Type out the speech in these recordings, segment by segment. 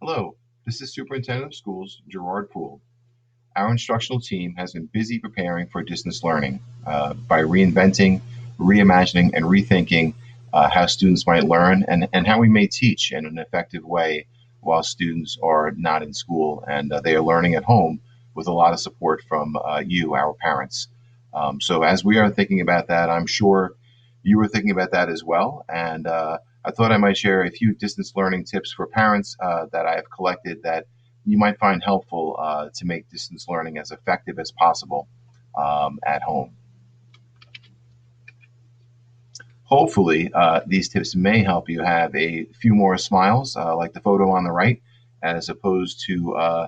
Hello, this is Superintendent of Schools, Gerard Poole. Our instructional team has been busy preparing for distance learning by reinventing, reimagining, and rethinking how students might learn and how we may teach in an effective way while students are not in school and they are learning at home with a lot of support from you, our parents. So as we are thinking about that, I'm sure you were thinking about that as well. And I thought I might share a few distance learning tips for parents that I have collected that you might find helpful to make distance learning as effective as possible at home. Hopefully, these tips may help you have a few more smiles, like the photo on the right, as opposed to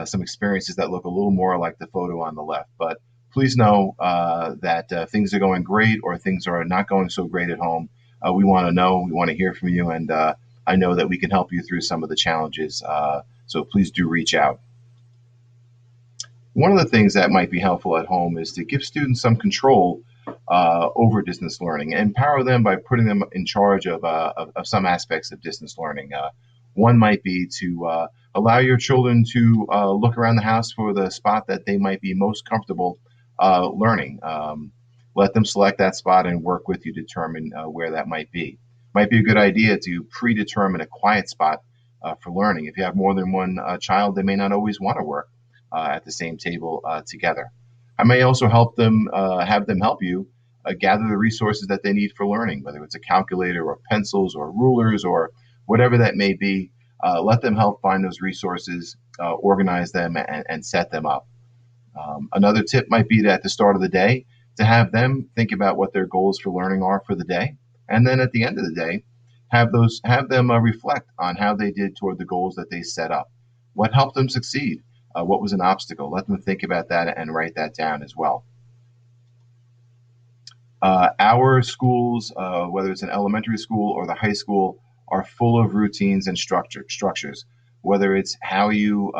some experiences that look a little more like the photo on the left. But please know that things are going great or things are not going so great at home. We want to know, we want to hear from you, and I know that we can help you through some of the challenges. So please do reach out. One of the things that might be helpful at home is to give students some control over distance learning and empower them by putting them in charge of some aspects of distance learning. One might be to allow your children to look around the house for the spot that they might be most comfortable learning. Let them select that spot and work with you to determine where that might be. Might be a good idea to predetermine a quiet spot for learning. If you have more than one child, they may not always want to work at the same table together. I may also have them help you gather the resources that they need for learning, whether it's a calculator or pencils or rulers or whatever that may be. Let them help find those resources, organize them, and set them up. Another tip might be that at the start of the day, to have them think about what their goals for learning are for the day, and then at the end of the day, have them reflect on how they did toward the goals that they set up. What helped them succeed? What was an obstacle? Let them think about that and write that down as well. Our schools, whether it's an elementary school or the high school, are full of routines and structures. Whether it's how you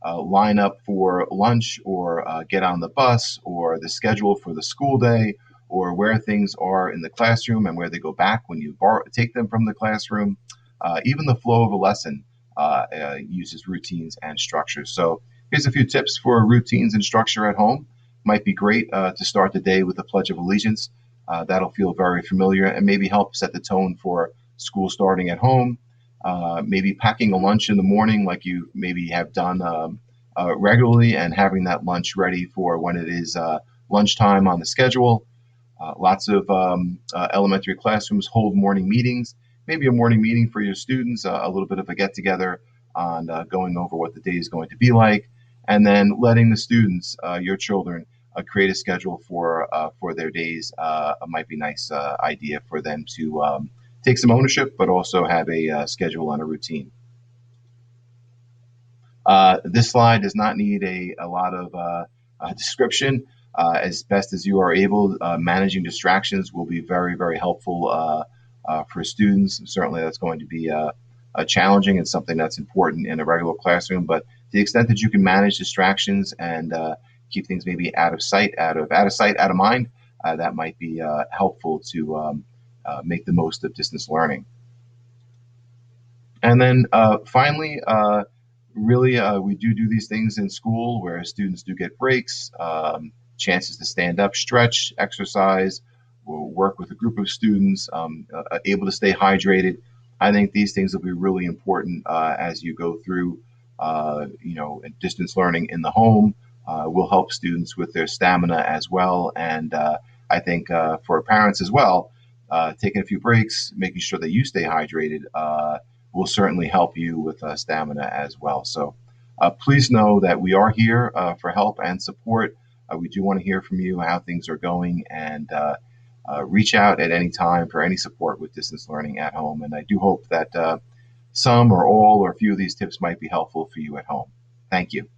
line up for lunch or get on the bus, or the schedule for the school day, or where things are in the classroom and where they go back when you take them from the classroom. Even the flow of a lesson uses routines and structures. So here's a few tips for routines and structure at home. Might be great to start the day with the Pledge of Allegiance. That'll feel very familiar and maybe help set the tone for school starting at home. Maybe packing a lunch in the morning like you maybe have done regularly and having that lunch ready for when it is lunchtime on the schedule. Lots of elementary classrooms hold morning meetings, maybe a morning meeting for your students, a little bit of a get together on going over what the day is going to be like, and then letting the students, your children, create a schedule for their days. Might be a nice idea for them to take some ownership, but also have a schedule and a routine. This slide does not need a lot of description. As best as you are able, managing distractions will be very, very helpful for students. Certainly that's going to be challenging and something that's important in a regular classroom, but to the extent that you can manage distractions and keep things maybe out of sight, out of mind, that might be helpful to make the most of distance learning. And then finally, really, we do these things in school where students do get breaks, chances to stand up, stretch, exercise, we'll work with a group of students, able to stay hydrated. I think these things will be really important as you go through, distance learning in the home. Will help students with their stamina as well. And I think for parents as well, taking a few breaks, making sure that you stay hydrated, will certainly help you with stamina as well. So please know that we are here for help and support. We do want to hear from you how things are going, and reach out at any time for any support with distance learning at home. And I do hope that some or all or a few of these tips might be helpful for you at home. Thank you.